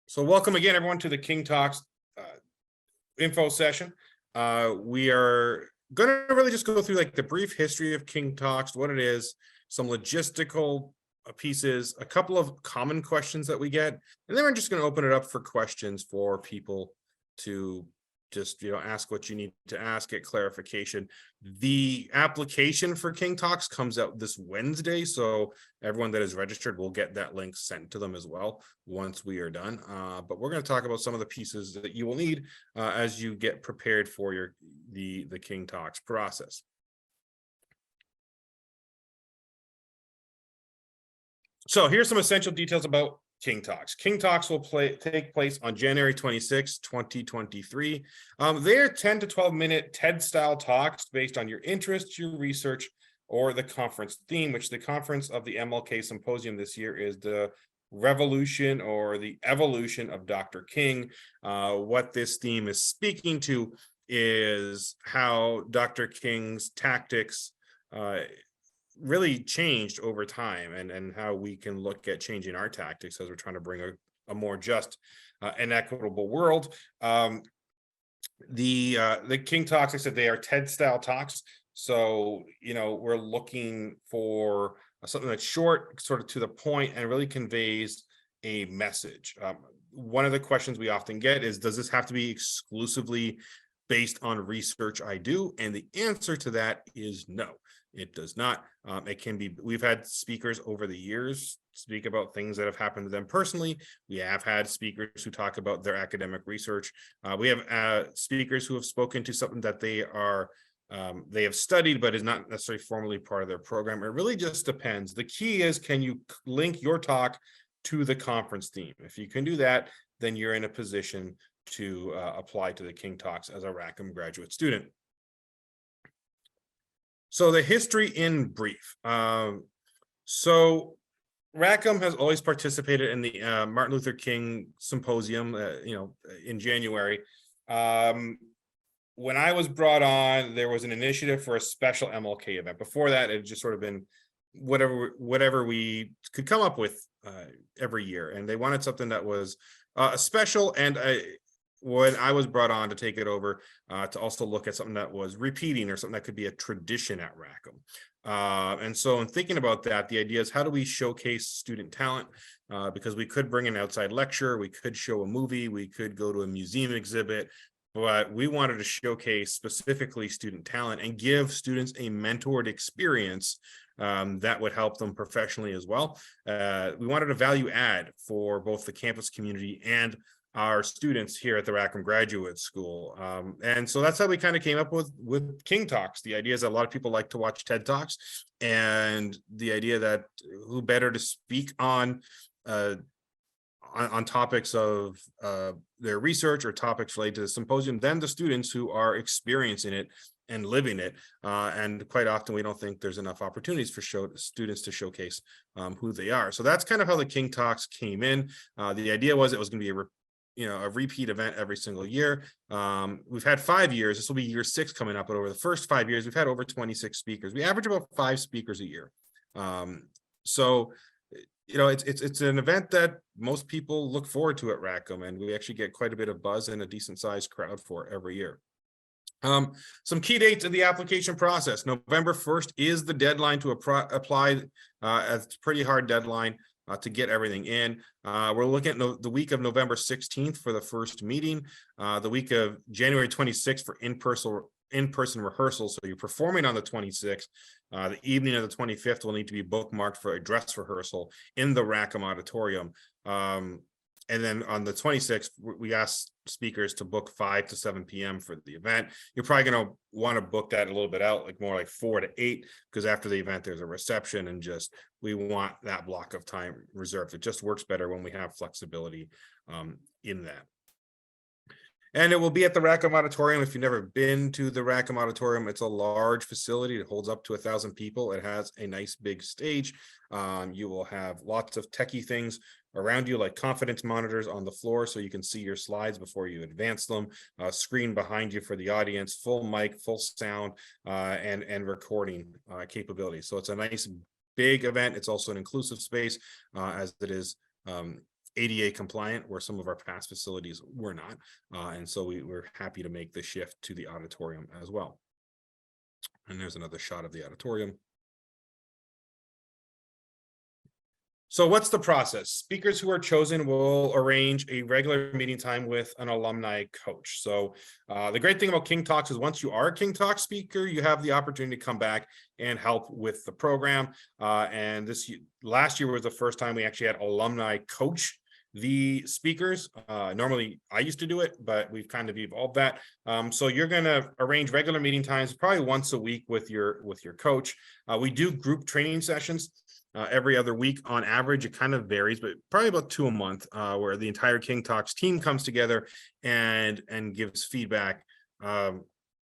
So welcome again, everyone, to the King Talks info session. We are going to really just go through like the brief history of King Talks, what it is, some logistical pieces, a couple of common questions that we get, and then we're just going to open it up for questions for people to just ask what you need to ask, get clarification. The application for King Talks comes out this Wednesday, so everyone that is registered will get that link sent to them as well once we are done. But we're going to talk about some of the pieces that you will need as you get prepared for the King Talks process. So here's some essential details about King Talks. King Talks will take place on January 26, 2023. They're 10 to 12-minute TED-style talks based on your interests, your research, or the conference theme, which the conference of the MLK Symposium this year is the Revolution or the Evolution of Dr. King. What this theme is speaking to is how Dr. King's tactics really changed over time, and how we can look at changing our tactics as we're trying to bring a more just and equitable world. The King Talks, I said, they are TED-style talks. So, we're looking for something that's short, sort of to the point, and really conveys a message. One of the questions we often get is, does this have to be exclusively based on research I do? And the answer to that is no, it does not. It can be, we've had speakers over the years speak about things that have happened to them personally. We have had speakers who talk about their academic research. We have speakers who have spoken to something that they have studied, but is not necessarily formally part of their program. It really just depends. The key is, can you link your talk to the conference theme? If you can do that, then you're in a position to apply to the King Talks as a Rackham graduate student. So the history in brief. So Rackham has always participated in the Martin Luther King Symposium, in January. When I was brought on, there was an initiative for a special MLK event. Before that, it had just sort of been whatever we could come up with every year. And they wanted something that was special. And when I was brought on to take it over, to also look at something that was repeating, or something that could be a tradition at Rackham. And so in thinking about that, the idea is, how do we showcase student talent? Because we could bring an outside lecture, we could show a movie, we could go to a museum exhibit, but we wanted to showcase specifically student talent and give students a mentored experience that would help them professionally as well. We wanted a value add for both the campus community and our students here at the Rackham Graduate School. And so that's how we kind of came up with King Talks. The idea is that a lot of people like to watch TED Talks, and the idea that who better to speak on topics of their research or topics related to the symposium than the students who are experiencing it and living it. And quite often we don't think there's enough opportunities for students to showcase who they are. So that's kind of how the King Talks came in. The idea was it was going to be a repeat event every single year. We've had 5 years. This will be year 6 coming up, but over the first 5 years, we've had over 26 speakers. We average about 5 speakers a year. So it's an event that most people look forward to at Rackham, and we actually get quite a bit of buzz and a decent sized crowd for every year. Some key dates of the application process. November 1st is the deadline to apply. It's a pretty hard deadline to get everything in. We're looking at the week of November 16th for the first meeting, the week of January 26th for in-person rehearsal. So you're performing on the 26th. The evening of the 25th will need to be bookmarked for a dress rehearsal in the Rackham Auditorium. And then on the 26th, we ask speakers to book 5 to 7 p.m. for the event. You're probably going to want to book that a little bit out, like more like 4 to 8, because after the event, there's a reception, and we want that block of time reserved. It just works better when we have flexibility in that. And it will be at the Rackham Auditorium. If you've never been to the Rackham Auditorium, it's a large facility. It holds up to 1,000 people. It has a nice big stage. You will have lots of techie things around you, like confidence monitors on the floor, so you can see your slides before you advance them. A screen behind you for the audience, full mic, full sound, and recording capabilities. So it's a nice big event. It's also an inclusive space, as it is ADA compliant, where some of our past facilities were not. And so we're happy to make the shift to the auditorium as well. And there's another shot of the auditorium. So what's the process? Speakers who are chosen will arrange a regular meeting time with an alumni coach. So the great thing about King Talks is once you are a King Talk speaker, you have the opportunity to come back and help with the program. And last year was the first time we actually had alumni coach the speakers. Normally I used to do it, but we've kind of evolved that. So you're going to arrange regular meeting times, probably once a week with your coach. We do group training sessions every other week on average. It kind of varies, but probably about 2 a month, where the entire King Talks team comes together and gives feedback.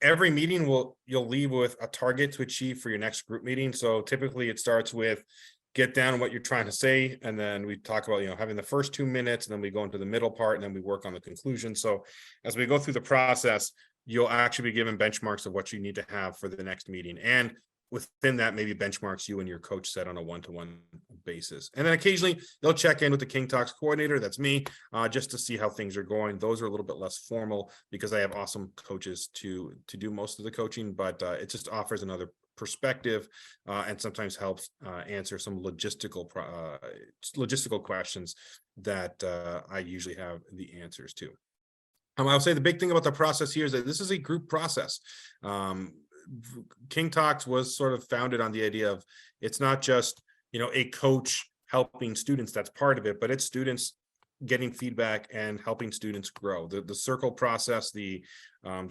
Every meeting you'll leave with a target to achieve for your next group meeting. So typically it starts with get down what you're trying to say, and then we talk about having the first 2 minutes, and then we go into the middle part, and then we work on the conclusion. So as we go through the process, you'll actually be given benchmarks of what you need to have for the next meeting, and within that, maybe benchmarks you and your coach set on a one-to-one basis. And then occasionally they'll check in with the King Talks coordinator, that's me, just to see how things are going. Those are a little bit less formal because I have awesome coaches to do most of the coaching, but it just offers another perspective and sometimes helps answer some logistical questions that I usually have the answers to. I'll say the big thing about the process here is that this is a group process. King Talks was sort of founded on the idea of it's not just a coach helping students, that's part of it, but it's students getting feedback and helping students grow. The circle process, the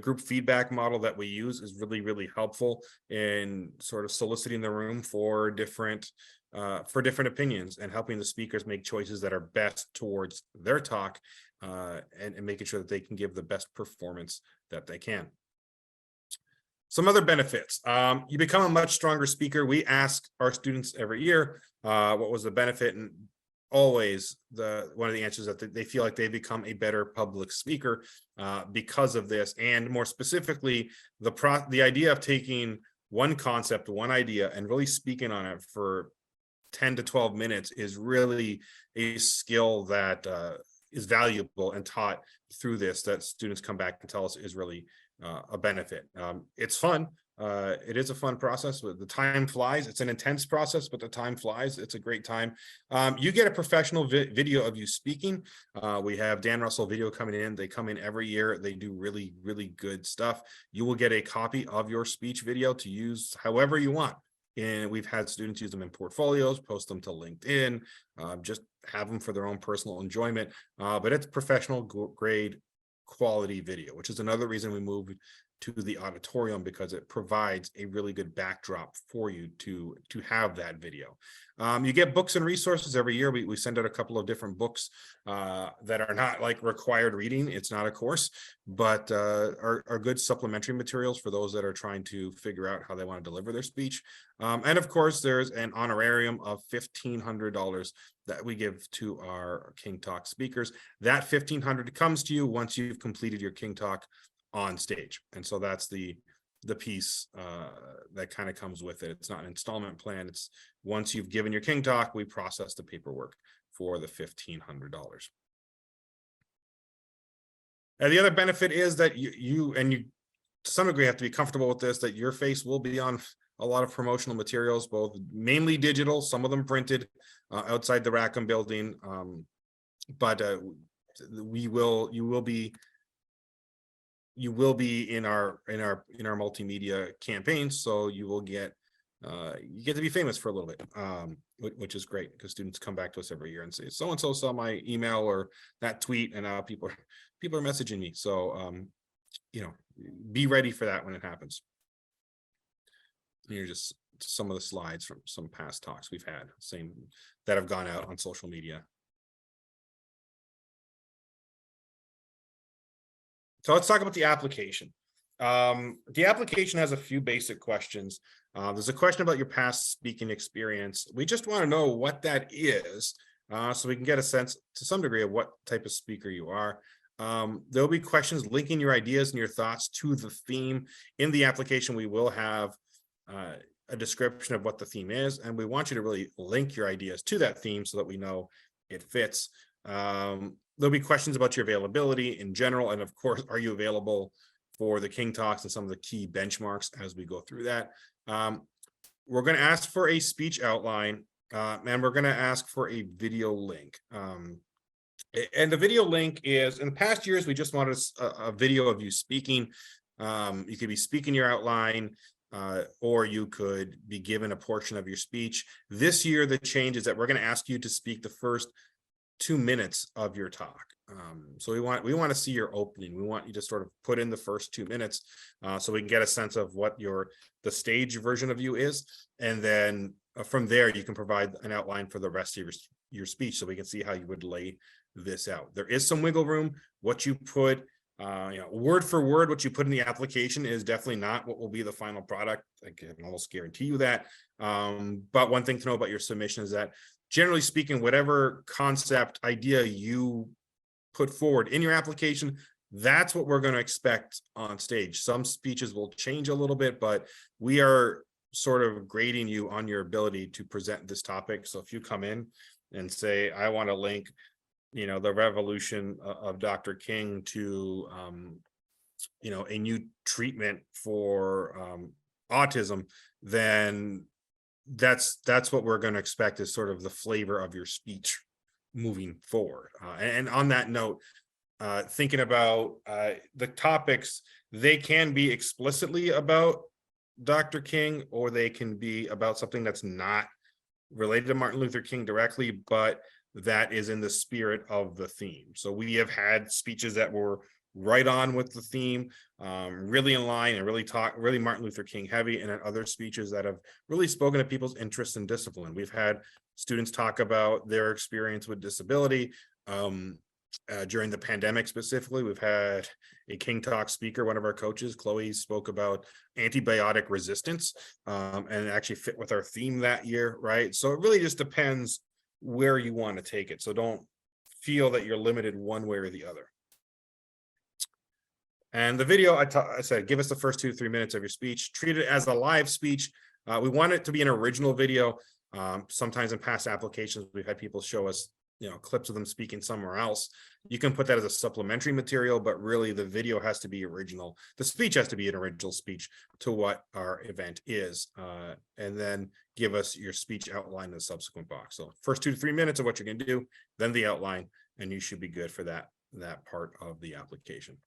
group feedback model that we use is really, really helpful in sort of soliciting the room for different opinions and helping the speakers make choices that are best towards their talk, and making sure that they can give the best performance that they can. Some other benefits. You become a much stronger speaker. We ask our students every year, what was the benefit? And always one of the answers that they feel like they become a better public speaker because of this. And more specifically, the idea of taking one concept, one idea, and really speaking on it for 10 to 12 minutes is really a skill that is valuable and taught through this, that students come back and tell us is really a benefit. It's fun. It is a fun process. The time flies. It's an intense process, but the time flies. It's a great time. You get a professional video of you speaking. We have Dan Russell Video coming in. They come in every year. They do really, really good stuff. You will get a copy of your speech video to use however you want. And we've had students use them in portfolios, post them to LinkedIn, just have them for their own personal enjoyment. But it's professional grade quality video, which is another reason we moved to the auditorium, because it provides a really good backdrop for you to have that video. You get books and resources every year. We send out a couple of different books that are not like required reading. It's not a course, but are good supplementary materials for those that are trying to figure out how they want to deliver their speech. And of course, there's an honorarium of $1,500 that we give to our King Talk speakers. That $1,500 comes to you once you've completed your King Talk on stage. And so that's the piece that kind of comes with it. It's not an installment plan. It's once you've given your King Talk, we process the paperwork for the $1,500. And the other benefit is that you to some degree have to be comfortable with this, that your face will be on a lot of promotional materials, both mainly digital, some of them printed outside the Rackham building. But you will be in our multimedia campaigns, so you get to be famous for a little bit, which is great, because students come back to us every year and say, so and so saw my email or that tweet, and now people are messaging me. So be ready for that when it happens. Here's just some of the slides from some past talks we've had, that have gone out on social media. So let's talk about the application. The application has a few basic questions. There's a question about your past speaking experience. We just want to know what that is, so we can get a sense to some degree of what type of speaker you are. There'll be questions linking your ideas and your thoughts to the theme. In the application, we will have a description of what the theme is, and we want you to really link your ideas to that theme so that we know it fits. There'll be questions about your availability in general, and of course, are you available for the King Talks and some of the key benchmarks as we go through that. We're going to ask for a speech outline, and we're going to ask for a video link. And the video link is, in the past years, we just wanted a video of you speaking. You could be speaking your outline, or you could be given a portion of your speech. This year, the change is that we're going to ask you to speak the first 2 minutes of your talk. So we want to see your opening. We want you to sort of put in the first 2 minutes, so we can get a sense of what the stage version of you is, and then from there you can provide an outline for the rest of your speech, so we can see how you would lay this out. There is some wiggle room. What you put, word for word, what you put in the application is definitely not what will be the final product. I can almost guarantee you that. But one thing to know about your submission is that, generally speaking, whatever concept idea you put forward in your application, that's what we're going to expect on stage. Some speeches will change a little bit, but we are sort of grading you on your ability to present this topic. So if you come in and say, I want to link, the revolution of Dr. King to, a new treatment for autism, then that's what we're going to expect is sort of the flavor of your speech moving forward. And on that note, thinking about the topics, they can be explicitly about Dr. King, or they can be about something that's not related to Martin Luther King directly, but that is in the spirit of the theme. So we have had speeches that were right on with the theme, really in line, and really Martin Luther King heavy, and other speeches that have really spoken to people's interests and discipline. We've had students talk about their experience with disability. During the pandemic specifically, we've had a King Talk speaker, one of our coaches, Chloe, spoke about antibiotic resistance, and it actually fit with our theme that year, right? So it really just depends where you want to take it. So don't feel that you're limited one way or the other. And the video, I said, give us the first 2 to 3 minutes of your speech. Treat it as a live speech. We want it to be an original video. Sometimes in past applications, we've had people show us, clips of them speaking somewhere else. You can put that as a supplementary material, but really the video has to be original. The speech has to be an original speech to what our event is. And then give us your speech outline in the subsequent box. So first 2 to 3 minutes of what you're going to do, then the outline, and you should be good for that part of the application.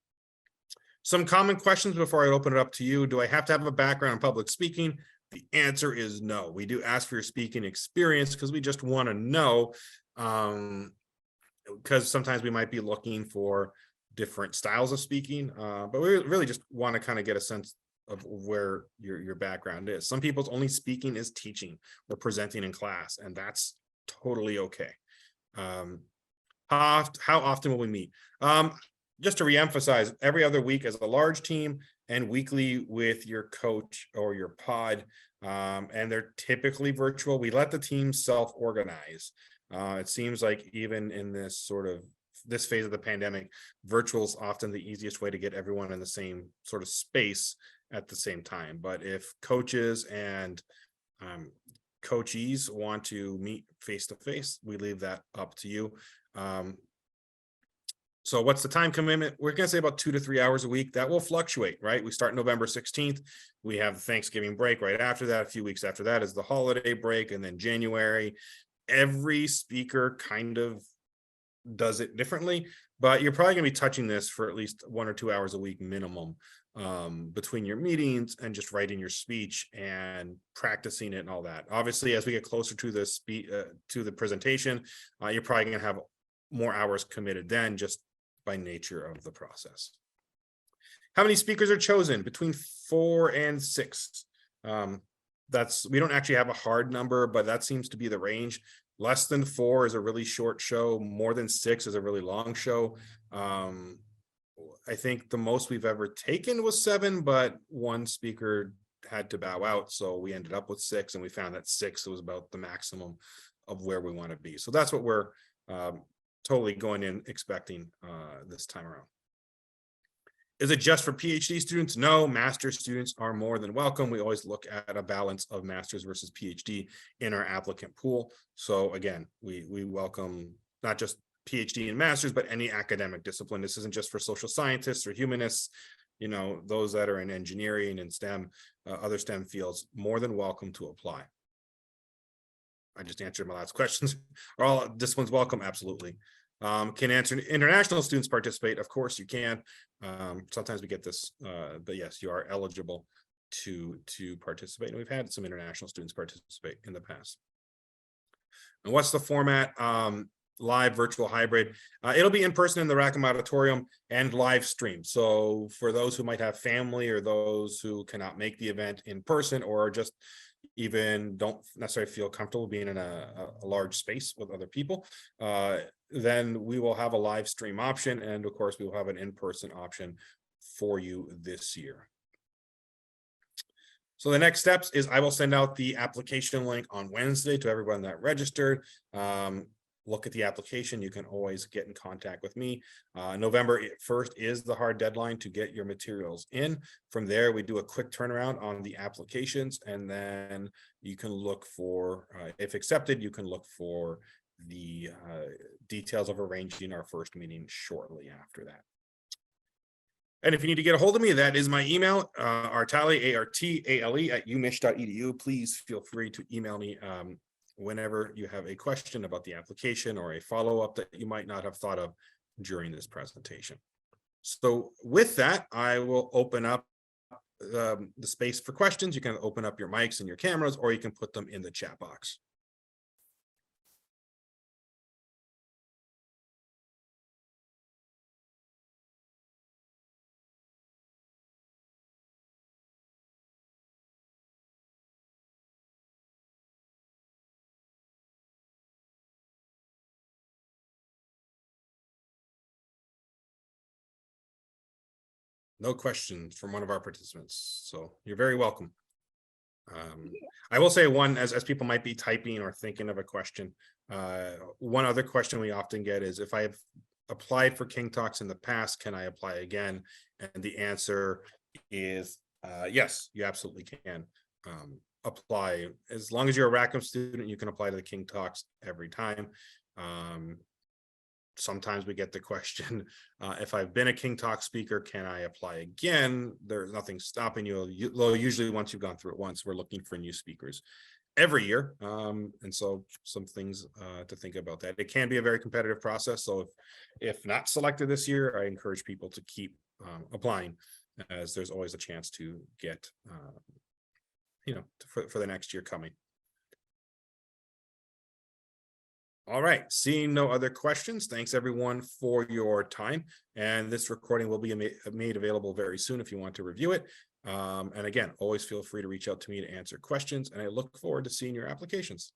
Some common questions before I open it up to you. Do I have to have a background in public speaking? The answer is no. We do ask for your speaking experience because we just want to know, because sometimes we might be looking for different styles of speaking, but we really just want to kind of get a sense of where your background is. Some people's only speaking is teaching or presenting in class, and that's totally okay. How often will we meet? Just to reemphasize, every other week as a large team, and weekly with your coach or your pod, and they're typically virtual. We let the team self-organize. It seems like even in this phase of the pandemic, virtual is often the easiest way to get everyone in the same sort of space at the same time. But if coaches and coachees want to meet face-to-face, we leave that up to you. So what's the time commitment? We're going to say about 2 to 3 hours a week. That will fluctuate, right? We start November 16th. We have Thanksgiving break right after that. A few weeks after that is the holiday break, and then January. Every speaker kind of does it differently, but you're probably going to be touching this for at least 1 or 2 hours a week minimum, between your meetings and just writing your speech and practicing it and all that. Obviously, as we get closer to the presentation, you're probably going to have more hours committed then, just by nature of the process. How many speakers are chosen? Between 4 and 6. We don't actually have a hard number, but that seems to be the range. Less than 4 is a really short show. More than 6 is a really long show. I think the most we've ever taken was 7, but one speaker had to bow out, so we ended up with 6, and we found that 6 was about the maximum of where we want to be. So that's what we're totally going in expecting this time around. Is it just for PhD students? No, master's students are more than welcome. We always look at a balance of master's versus PhD in our applicant pool. So again, we welcome not just PhD and master's, but any academic discipline. This isn't just for social scientists or humanists, you know, those that are in engineering and STEM, other STEM fields, more than welcome to apply. I just answered my last questions. Are all disciplines welcome? Absolutely. Can international students participate? Of course you can. Sometimes we get this, but yes, you are eligible to participate. And we've had some international students participate in the past. And what's the format? Live, virtual, hybrid. It'll be in person in the Rackham Auditorium and live stream. So for those who might have family or those who cannot make the event in person, or just even don't necessarily feel comfortable being in a large space with other people, then we will have a live stream option. And of course, we will have an in-person option for you this year. So the next steps is I will send out the application link on Wednesday to everyone that registered. Look at the application. You can always get in contact with me. November 1st is the hard deadline to get your materials in. From there, we do a quick turnaround on the applications, and then you can look for, if accepted, you can look for the details of arranging our first meeting shortly after that. And if you need to get a hold of me, that is my email, artale, ARTALE @umich.edu. Please feel free to email me whenever you have a question about the application or a follow-up that you might not have thought of during this presentation. So with that, I will open up the space for questions. You can open up your mics and your cameras, or you can put them in the chat box. No questions from one of our participants, so you're very welcome. I will say one, as people might be typing or thinking of a question, one other question we often get is, if I have applied for King Talks in the past, can I apply again? And the answer is yes, you absolutely can apply. As long as you're a Rackham student, you can apply to the King Talks every time. Sometimes we get the question, if I've been a King Talk speaker, can I apply again? There's nothing stopping you. Usually once you've gone through it once, we're looking for new speakers every year. And so some things to think about that. It can be a very competitive process. So if not selected this year, I encourage people to keep applying, as there's always a chance to get, for the next year coming. All right, seeing no other questions, thanks everyone for your time. And this recording will be made available very soon if you want to review it. And again, always feel free to reach out to me to answer questions, and I look forward to seeing your applications.